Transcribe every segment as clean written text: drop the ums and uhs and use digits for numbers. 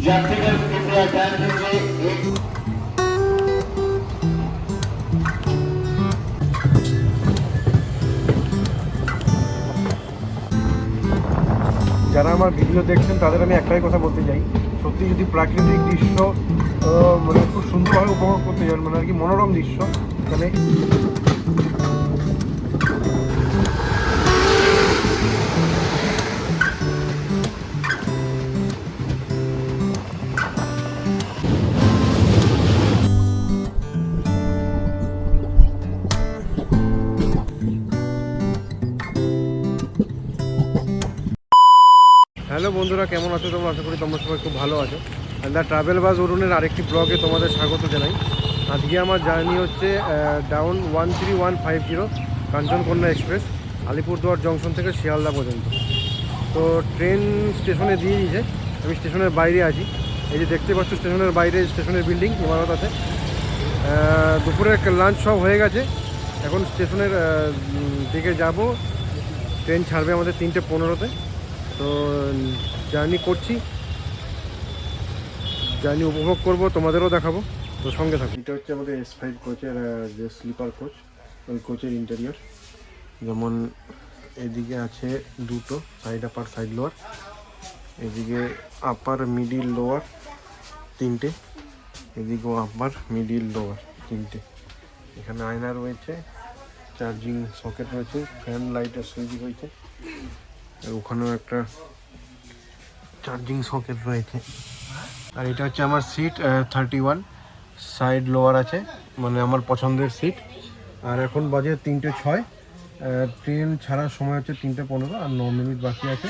यात्रीगण कृपया ध्यान दीजिए। যারা আমার ভিডিও দেখছেন তাদের আমি একটাই কথা বলতে চাই, সত্যি যদি প্রাকৃতিক দৃশ্য মানে খুব সুন্দরভাবে উপভোগ করতে চান, মানে আর কি মনোরম দৃশ্য, মানে হ্যালো বন্ধুরা, কেমন আছো তোমরা? আশা করি তোমরা সবাই খুব ভালো আছো। দ্য ট্রাভেল বাস অরুণের আরেকটি ব্লগে তোমাদের স্বাগত জানাই। আজকে আমার জার্নি হচ্ছে down 13150 Kanchankanya express, Alipurduar junction থেকে শিয়ালদা পর্যন্ত। তো ট্রেন স্টেশনে দিয়ে দিয়েছে, আমি স্টেশনের বাইরে আছি। এই যে দেখতে পাচ্ছ স্টেশনের বাইরে স্টেশনের বিল্ডিং ইমারত আছে। দুপুরের লাঞ্চ সব হয়ে গেছে, এখন স্টেশনের দিকে যাব। ট্রেন ছাড়বে আমাদের 3:15-তে। তো জার্নি করছি, জার্নি উপভোগ করব, তোমাদেরও দেখাবো, তো সঙ্গে থাকো। এটা হচ্ছে আমাদের S5 কোচের যে স্লিপার কোচ, ওই কোচের ইন্টেরিয়র। যেমন এদিকে আছে দুটো সাইড আপার সাইড লোয়ার, এদিকে আপার মিডিল লোয়ার তিনটে, এদিকেও আপার মিডিল লোয়ার তিনটে। এখানে আয়না রয়েছে, চার্জিং সকেট রয়েছে, ফ্যান লাইটের সুইচ রয়েছে, আর ওখানেও একটা চার্জিং সকেট রয়েছে। আর এটা হচ্ছে আমার সিট 31, সাইড লোয়ার আছে, মানে আমার পছন্দের সিট। আর এখন বাজে 3:06, ট্রেন ছাড়ার সময় হচ্ছে 3:15, আর 9 মিনিট বাকি আছে।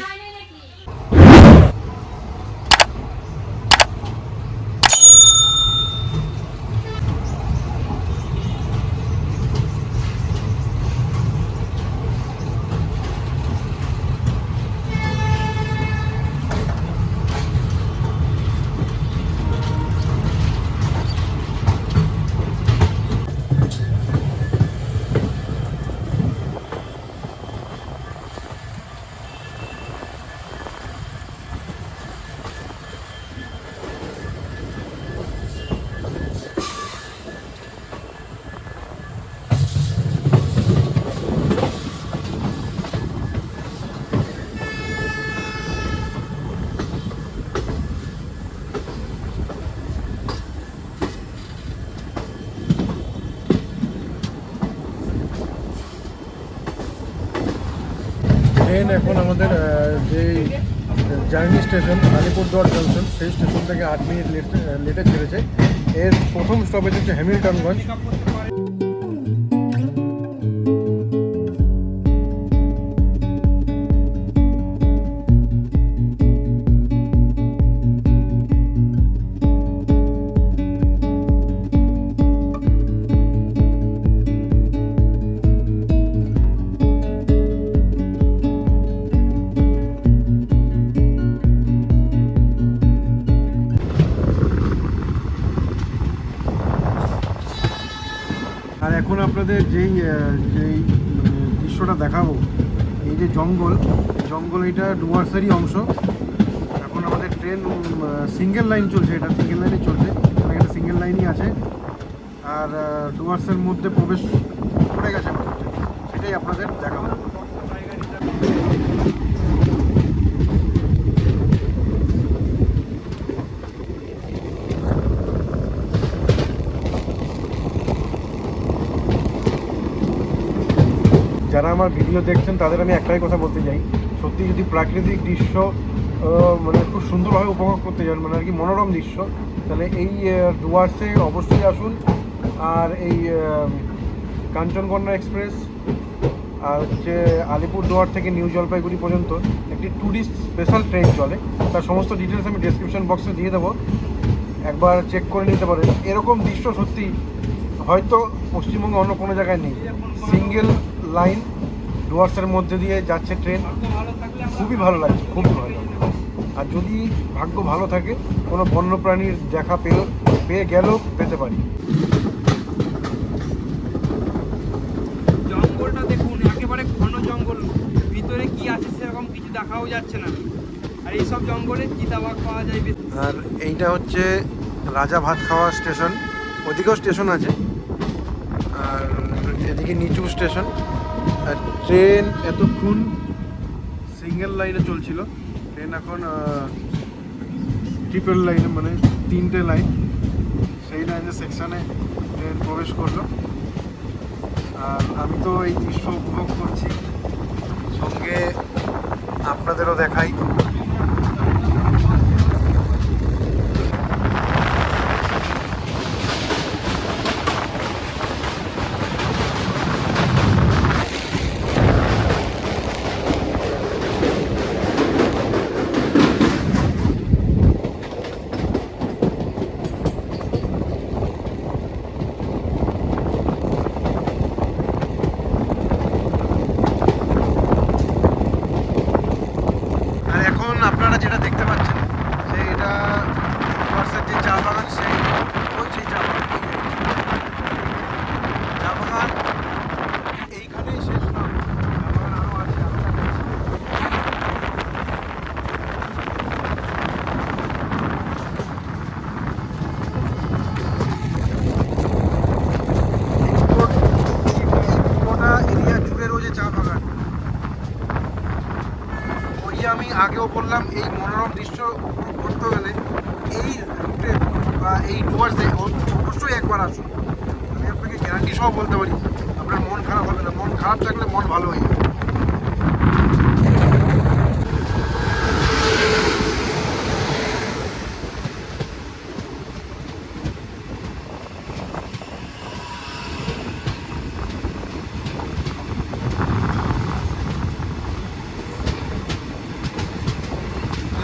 ট্রেন এখন আমাদের যে জার্নি স্টেশন আলিপুরদুয়ার জংশন, সেই স্টেশন থেকে 8 মিনিট লেটে ছেড়েছে। এর প্রথম স্টপেজ হচ্ছে হ্যামিল্টনগঞ্জ। আর এখন আপনাদের যেই দৃশ্যটা দেখাবো, এই যে জঙ্গল, এটা ডুয়ার্সেরই অংশ। এখন আমাদের ট্রেন সিঙ্গেল লাইন চলছে, এটা সিঙ্গেল লাইনে চলছে, এখানে সিঙ্গেল লাইনই আছে। আর ডুয়ার্সের মধ্যে প্রবেশ করে গেছে, সেটাই আপনাদের দেখাবো। যারা আমার ভিডিও দেখছেন তাদের আমি একটাই কথা বলতে চাই, সত্যি যদি প্রাকৃতিক দৃশ্য মানে খুব সুন্দরভাবে উপভোগ করতে চান, মানে আর কি মনোরম দৃশ্য, তাহলে এই ডুয়ার্সে অবশ্যই আসুন। আর এই কাঞ্চনকন্যা এক্সপ্রেস আর হচ্ছে আলিপুরদুয়ার থেকে নিউ জলপাইগুড়ি পর্যন্ত একটি ট্যুরিস্ট স্পেশাল ট্রেন চলে, তার সমস্ত ডিটেলস আমি ডেসক্রিপশন বক্সে দিয়ে দেবো, একবার চেক করে নিতে পারেন। এরকম দৃশ্য সত্যি হয়তো পশ্চিমবঙ্গে অন্য কোনো জায়গায় নেই। সিঙ্গেল লাইন ডুয়ার্সের মধ্যে দিয়ে যাচ্ছে ট্রেন, খুবই ভালো লাগছে, খুবই ভালো লাগছে। আর যদি ভাগ্য ভালো থাকে কোনো বন্যপ্রাণীর দেখা পেয়ে গেলেও পেতে পারি। জঙ্গলটা দেখুন, একেবারে ঘন জঙ্গল, ভিতরে কি আছে সেরকম কিছু দেখাও যাচ্ছে না। আর এইসব জঙ্গলে চিতাবাঘ পাওয়া যায় বেশি। আর এইটা হচ্ছে রাজা ভাত খাওয়া স্টেশন, ওদিকেও স্টেশন আছে, আর এদিকে নিচু স্টেশন। আর ট্রেন এতক্ষণ সিঙ্গেল লাইনে চলছিল, ট্রেন এখন ট্রিপল লাইনে, মানে 3টে লাইন, সেই লাইনের সেকশানে ট্রেন প্রবেশ করলো। আর আমি তো এই দৃশ্য উপভোগ করছি, সঙ্গে আপনাদেরও দেখাই। আর এখন আপনারা যেটা দেখতে পাচ্ছেন সেইটা পার্সের যে চা বাগান, সেই ওই যে চা বাগান, চা বাগান এইখানেই শেষ না, চা বাগান আরও আছে। পুরোটা এরিয়া জুড়ে রয়েছে চা বাগান। ওই যে আমি আগেও বললাম, এই মনোরম দৃশ্য উপভোগ করতে গেলে এই রুটে বা এই ডুয়ার্সে অবশ্যই একবার আসুন। আমি আপনাকে গ্যারান্টি সহ বলতে পারি আপনার মন খারাপ হবে না, মন খারাপ থাকলে মন ভালো হয়ে যাবে।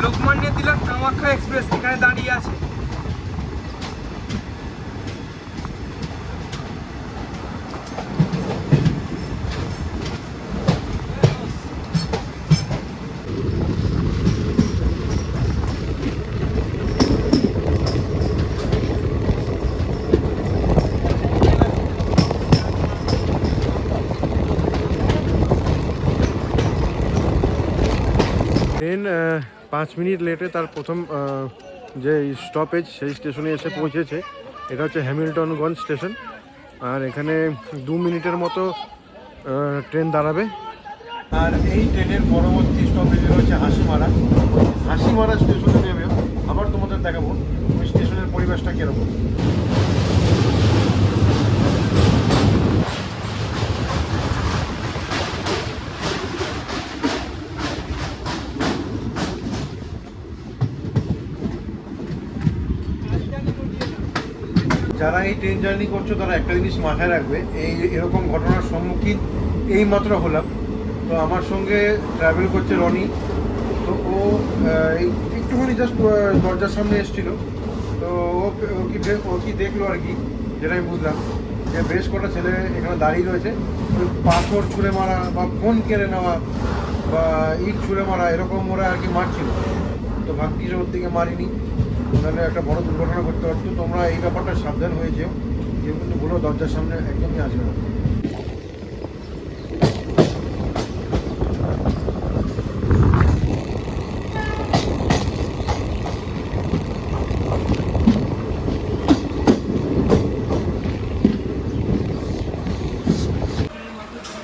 লোকমান্য তিলক কামাখ্যা এক্সপ্রেস এখানে দাঁড়িয়ে আছে। ট্রেন 5 মিনিট লেটে তার প্রথম যে স্টপেজ সেই স্টেশনে এসে পৌঁছেছে। এটা হচ্ছে হ্যামিল্টনগঞ্জ স্টেশন। আর এখানে 2 মিনিটের মতো ট্রেন দাঁড়াবে। আর এই ট্রেনের পরবর্তী স্টপেজ হচ্ছে হাসিমারা। হাসিমারা স্টেশনে নেমে আবার তোমাদের দেখাবো ওই স্টেশনের পরিবেশটা কীরকম। যারা এই ট্রেন জার্নি করছো তারা একটা জিনিস মাথায় রাখবে, এরকম ঘটনার সম্মুখীন এইমাত্র হলাম। তো আমার সঙ্গে ট্রাভেল করছে রনি। তো ও একটুখানি জাস্ট দরজার সামনে এসেছিল। তো ও কি দেখলো আর কি, যেটা আমি বুঝলাম যে বেশ কটা ছেলে এখানে দাঁড়িয়ে রয়েছে, ওই পাথর ছুঁড়ে মারা বা ফোন কেড়ে নেওয়া বা ইট ছুঁড়ে মারা এরকম ওরা আর কি মারছিল। তো ভাগ্যিস ওর দিকে মারিনি, নাহলে একটা বড় দুর্ঘটনা ঘটতে পারতো। তোমরা এই ব্যাপারটা সাবধান হয়ে যেও, কেউ কিন্তু ভুলো দরজার সামনে একদমই আসবে না।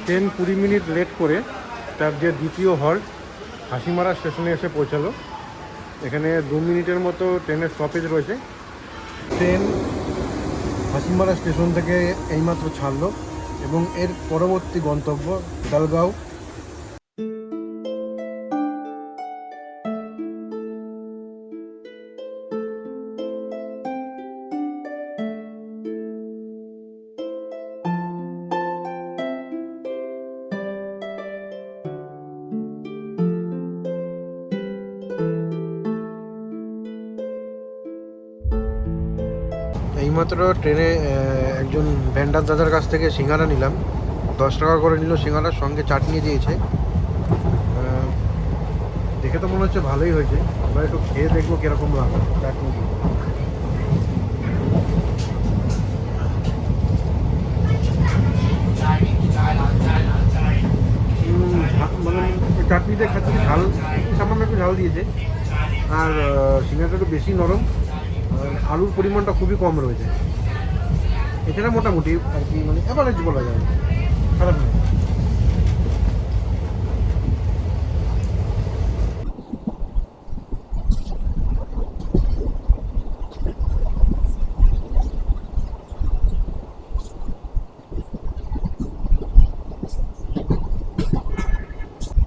ট্রেন 20 মিনিট লেট করে তার যে দ্বিতীয় হল্ট হাসিমারা স্টেশনে এসে পৌঁছালো। এখানে 2 মিনিটের মতো ট্রেনের স্টপেজ রয়েছে। ট্রেন হাসিমারা স্টেশন থেকে এইমাত্র ছাড়লো এবং এর পরবর্তী গন্তব্য ডালগাঁও। এইমাত্র ট্রেনে একজন ভ্যান্ডার দাদার কাছ থেকে সিঙ্গারা নিলাম। 10 টাকা করে নিল সিঙ্গারার সঙ্গে চাটনি দিয়েছে। দেখে তো মনে হচ্ছে ভালোই হয়েছে, আমরা একটু খেয়ে দেখবো কীরকম লাগে চাটনি দিয়ে। মানে দিয়ে খাচ্ছি, ঝাল সামান্য একটু ঝাল দিয়েছে। আর সিঙ্গারাটা একটু বেশি নরম, আর আলুর পরিমাণটা খুবই কম রয়েছে। এছাড়া মোটামুটি আর কি, মানে অ্যাভারেজ বলা যায়, খারাপ নয়।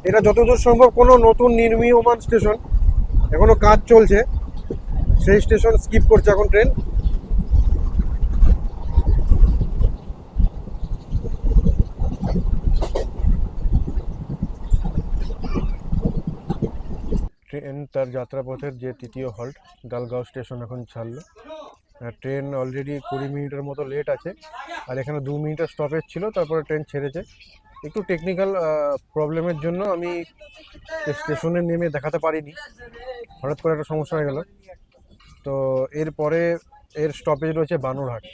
এটা যতদূর সম্ভব কোনো নতুন নির্মীয়মান স্টেশন, এখনো কাজ চলছে, সেই স্টেশন স্কিপ করছে এখন ট্রেন। ট্রেন তার যাত্রাপথের যে তৃতীয় হল্ট ডালগাঁও স্টেশন এখন ছাড়লো। ট্রেন অলরেডি 20 মিনিটের মতো লেট আছে, আর এখানে 2 মিনিটের স্টপেজ ছিল, তারপরে ট্রেন ছেড়েছে। একটু টেকনিক্যাল প্রবলেমের জন্য আমি স্টেশনে নেমে দেখাতে পারিনি, হঠাৎ করে একটা সমস্যা হয়ে গেল। তো এরপরে এর স্টপেজ রয়েছে বানুরহাট।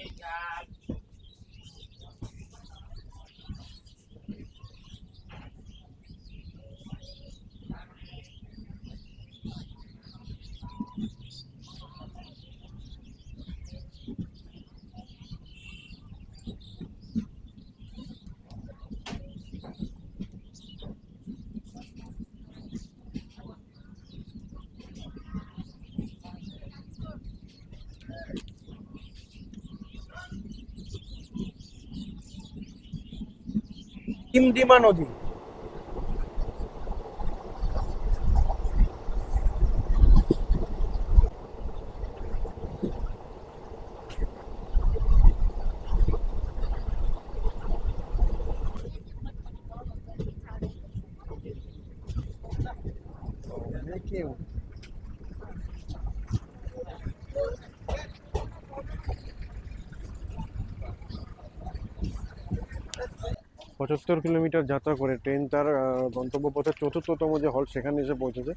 ডিমডিমা নদী, কেউ 75 কিলোমিটার যাত্রা করে ট্রেন তার গন্তব্যপথের চতুর্থতম যে হল্ট সেখানে এসে পৌঁছেছে,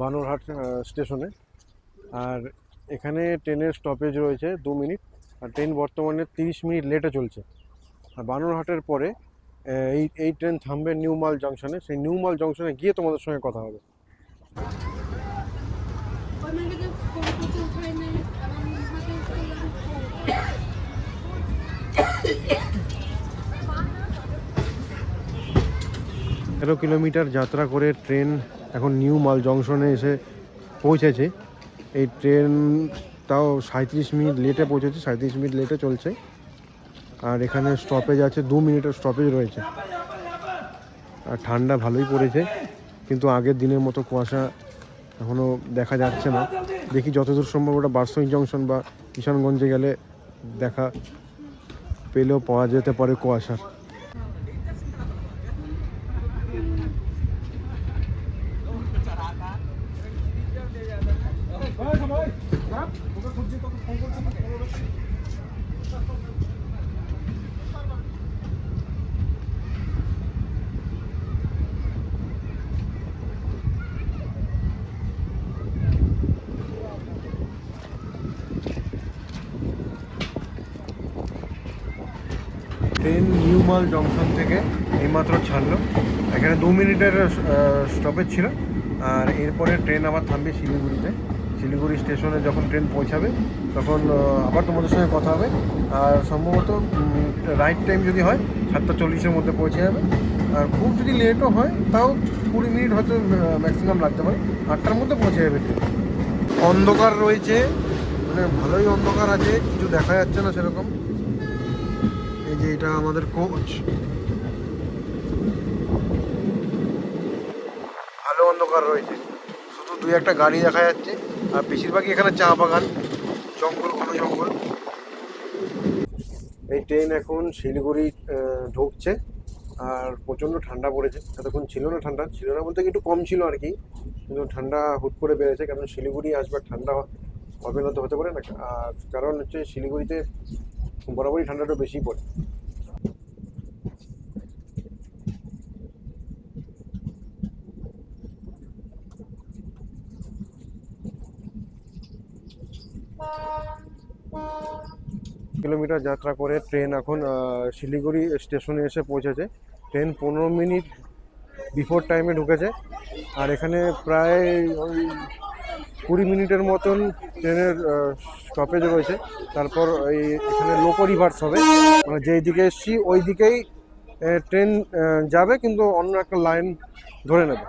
বানুরহাট স্টেশনে। আর এখানে ট্রেনের স্টপেজ রয়েছে 2 মিনিট, আর ট্রেন বর্তমানে 30 মিনিট লেটে চলছে। আর বানুরহাটের পরে এই ট্রেন থামবে নিউমাল জংশনে। সেই নিউমাল জংশনে গিয়ে তোমাদের সঙ্গে কথা হবে। তেরো কিলোমিটার যাত্রা করে ট্রেন এখন নিউ মাল জংশনে এসে পৌঁছেছে। এই ট্রেন তাও 37 মিনিট লেটে পৌঁছেছে, 37 মিনিট লেটে চলছে। আর এখানে স্টপেজ আছে, 2 মিনিটের স্টপেজ রয়েছে। আর ঠান্ডা ভালোই পড়েছে, কিন্তু আগের দিনের মতো কুয়াশা এখনও দেখা যাচ্ছে না। দেখি যতদূর সম্ভব ওটা বারসই জংশন বা কিষানগঞ্জে গেলে দেখা পেলেও পাওয়া যেতে পারে কুয়াশার। ট্রেন নিউমাল জংশন থেকে এইমাত্র ছাড়লো। এখানে 2 মিনিটের স্টপেজ ছিল। আর এরপরে ট্রেন আবার থামবে শিলিগুড়িতে। শিলিগুড়ি স্টেশনে যখন ট্রেন পৌঁছাবে তখন আবার তোমাদের সঙ্গে কথা হবে। আর সম্ভবত রাইট টাইম যদি হয় 7:40-এর মধ্যে পৌঁছে যাবে। আর খুব যদি লেটও হয় তাও 20 মিনিট হয়তো ম্যাক্সিমাম লাগতে পারে, 8টার মধ্যে পৌঁছে যাবে ট্রেন। অন্ধকার রয়েছে, মানে ভালোই অন্ধকার আছে, কিছু দেখা যাচ্ছে না সেরকম। এই যে এটা আমাদের কোচ, ভালো অন্ধকার রয়েছে, শুধু 2-1টা গাড়ি দেখা যাচ্ছে। আর বেশিরভাগই এখানে চা বাগান, জঙ্গল, ঘন জঙ্গল। এই ট্রেন এখন শিলিগুড়ি ঢুকছে। আর প্রচণ্ড ঠান্ডা পড়েছে, এতক্ষণ ছিল না, ঠান্ডা ছিল না বলতে একটু কম ছিল আর কি, কিন্তু ঠান্ডা হুট করে বেড়েছে। কারণ শিলিগুড়ি আসবে, ঠান্ডা হবে না তো হতে পারে না। আর কারণ হচ্ছে শিলিগুড়িতে বরাবরই ঠান্ডাটা বেশি পড়ে। কিলোমিটার যাত্রা করে ট্রেন এখন শিলিগুড়ি স্টেশনে এসে পৌঁছেছে। ট্রেন 15 মিনিট বিফোর টাইমে ঢুকেছে। আর এখানে প্রায় ওই 20 মিনিটের মতন ট্রেনের স্টপেজ রয়েছে। তারপর এই এখানে লোকো রিভার্স হবে, মানে যেই দিকে এসছি ওই দিকেই ট্রেন যাবে, কিন্তু অন্য একটা লাইন ধরে নেবে।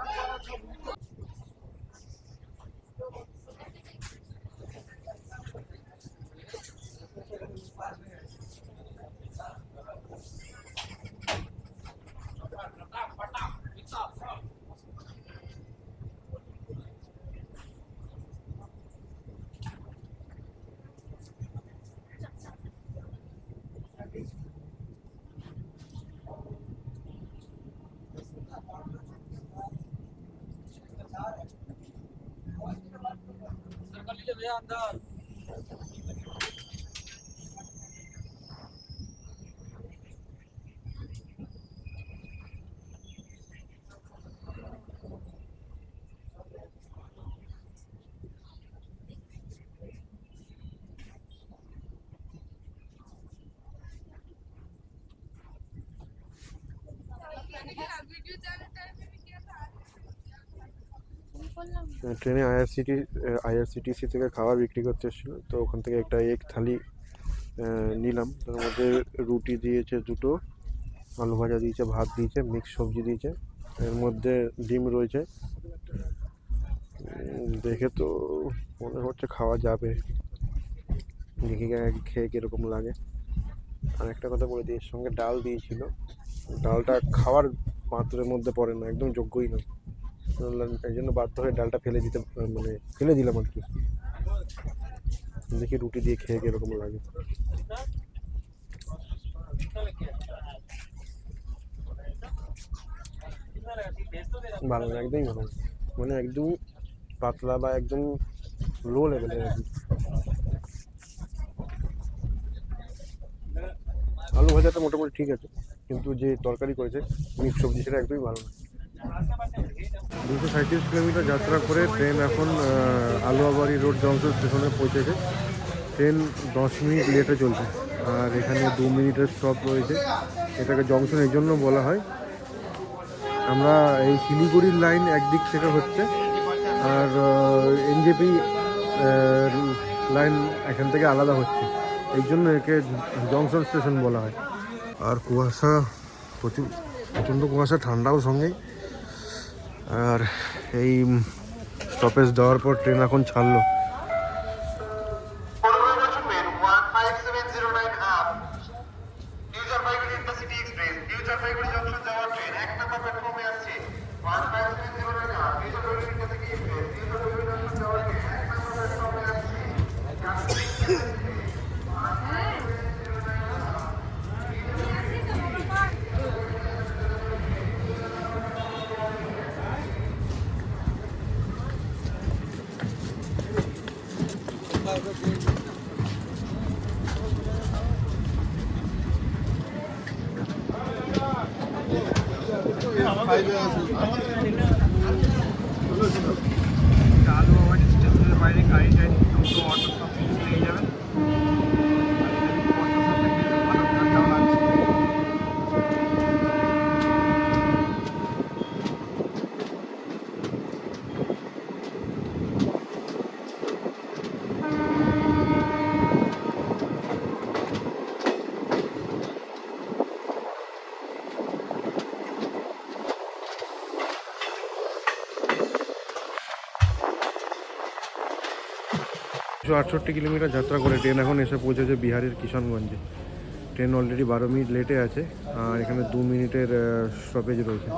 ট্রেনে আইআরসিটিসি থেকে খাবার বিক্রি করতে এসেছিলো, তো ওখান থেকে একটা এগ থালি নিলাম। তার মধ্যে রুটি দিয়েছে দুটো, আলু ভাজা দিয়েছে, ভাত দিয়েছে, মিক্স সবজি দিয়েছে, এর মধ্যে ডিম রয়েছে। দেখে তো মনে হচ্ছে খাওয়া যাবে, দেখি খেয়ে কীরকম লাগে। আর একটা কথা বলে দিই, এর সঙ্গে ডাল দিয়েছিল, ডালটা খাওয়ার পাত্রের মধ্যে পড়ে না, একদম যোগ্যই নয়। এই জন্য বাধ্য হয়ে ডালটা ফেলে দিলাম আর কি। দেখি রুটি দিয়ে খেয়ে কিরকম লাগে। ভালো না, একদমই ভালো না, মানে একদম পাতলা বা একদম লো লেভেলের আর কি। আলু ভাজাটা মোটামুটি ঠিক আছে, কিন্তু যে তরকারি করেছে মিক্স সবজি সেটা একদমই ভালো না। 237 কিলোমিটার যাত্রা করে ট্রেন এখন আলুয়াবাড়ি রোড জংশন স্টেশনে পৌঁছেছে। ট্রেন 10 মিনিট লেটে চলছে, আর এখানে 2 মিনিটের স্টপ রয়েছে। এটাকে জংশন এই জন্য বলা হয়, আমরা এই শিলিগুড়ির লাইন একদিক থেকে হচ্ছে, আর এনজেপি লাইন এখান থেকে আলাদা হচ্ছে, এই জন্য একে জংশন স্টেশন বলা হয়। আর কুয়াশা, প্রচণ্ড কুয়াশা, ঠান্ডাও সঙ্গেই। আর এই স্টপেজ দেওয়ার পর ট্রেন এখন ছাড়লো। আলুয়াবাড়ি স্টেশনের বাইরে গাড়ি টাড়ি টোটো অটো সব কিছু পেয়ে যাবেন। ভালো ঠান্ডাও লাগছে। একশো 68 কিলোমিটার যাত্রা করে ট্রেন এখন এসে পৌঁছেছে বিহারের কিষানগঞ্জে। ট্রেন অলরেডি 12 মিনিট লেটে আছে, আর এখানে 2 মিনিটের স্টপেজ রয়েছে।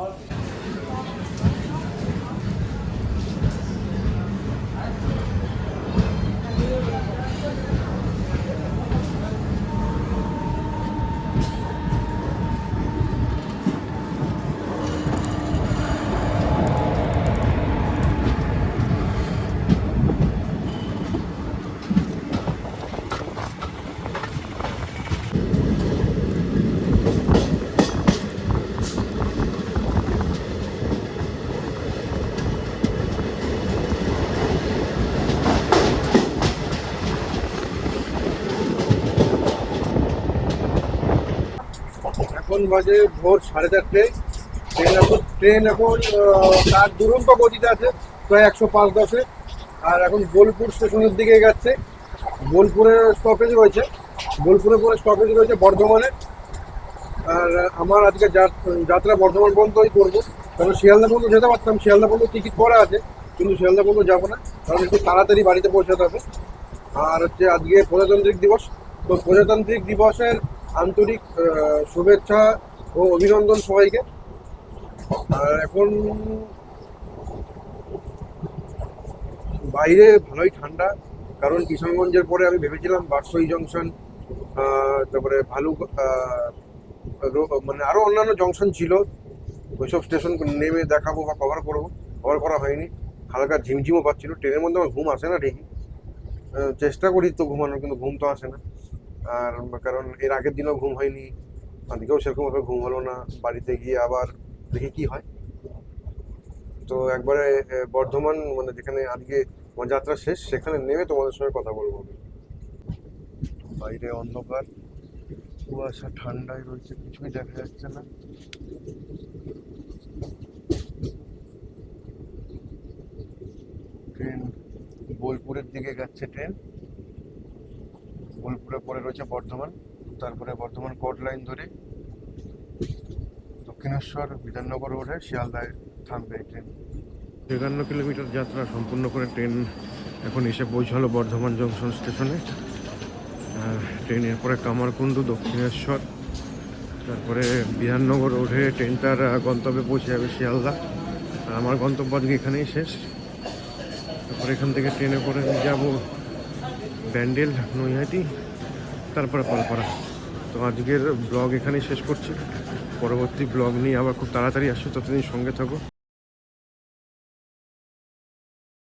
এখন বাজে ভোর 4:30। ট্রেন এখন ট্রেন এখন তার দুরন্ত গতিতে আছে, প্রায় 105-10-এ। আর এখন বোলপুর স্টেশনের দিকে এগাচ্ছে। বোলপুরের স্টপেজ রয়েছে, বোলপুরে পরে স্টপেজ রয়েছে বর্ধমানে। আর আমার আজকে যাত্রা বর্ধমান পর্যন্তই করবো, কারণ শিয়ালদা পর্যন্ত যেতে পারতাম, শিয়ালদা পর্যন্ত টিকিট করা আছে, কিন্তু শিয়ালদা পর্যন্ত যাবো না, কারণ একটু তাড়াতাড়ি বাড়িতে পৌঁছাতে হবে। আর হচ্ছে আজকে প্রজাতান্ত্রিক দিবস, তো প্রজাতান্ত্রিক দিবসের আন্তরিক শুভেচ্ছা ও অভিনন্দন সবাইকে। আর এখন বাইরে ভালোই ঠান্ডা, কারণ কিষানগঞ্জের পরে আমি ভেবেছিলাম বারসই জংশন, তারপরে মানে আরও অন্যান্য জংশন ছিল, ওইসব স্টেশন নেমে দেখাবো বা কভার করবো, কভার করা হয়নি। হালকা ঝিমঝিমও পাচ্ছিল, ট্রেনের মধ্যে আমার ঘুম আসে না ঠিকই, চেষ্টা করি তো ঘুমানোর, কিন্তু ঘুম তো আসে না। আর কারণ এর আগের দিনও ঘুম হয়নি, আজকেও সেরকমভাবে ঘুম হলো না, বাড়িতে গিয়ে আবার দেখি কি হয়। তো একবারে বর্ধমান মানে যেখানে আজকে আমার যাত্রা শেষ, সেখানে নেমে তোমাদের সঙ্গে কথা বলবো। বাইরে অন্ধকার, কুয়াশা, ঠান্ডায় রয়েছে, কিছুই দেখা যাচ্ছে না। ট্রেন বোলপুরের দিকে যাচ্ছে, ট্রেন বোলপুরে পরে রয়েছে বর্ধমান, তারপরে বর্ধমান কোর্ট লাইন ধরে দক্ষিণেশ্বর বিধাননগর রোডে শিয়ালদায় থামবে এই ট্রেন। 53 কিলোমিটার যাত্রা সম্পূর্ণ করে ট্রেন এখন এসে পৌঁছালো বর্ধমান জংশন স্টেশনে। ট্রেনের পরে কামারকুণ্ডু, দক্ষিণেশ্বর, তারপরে বিধাননগর রোডে ট্রেনটার গন্তব্যে পৌঁছে যাবে শিয়ালদা। আর আমার গন্তব্য আজকে এখানেই শেষ। তারপরে এখান থেকে ট্রেনে করে যাব ব্যান্ডেল, নৈহাটি, তারপরে পালপাড়া। তো আজকের ব্লগ এখানেই শেষ করছি, পরবর্তী ব্লগ নিয়ে আবার খুব তাড়াতাড়ি আসছে, ততদিন সঙ্গে থাকো।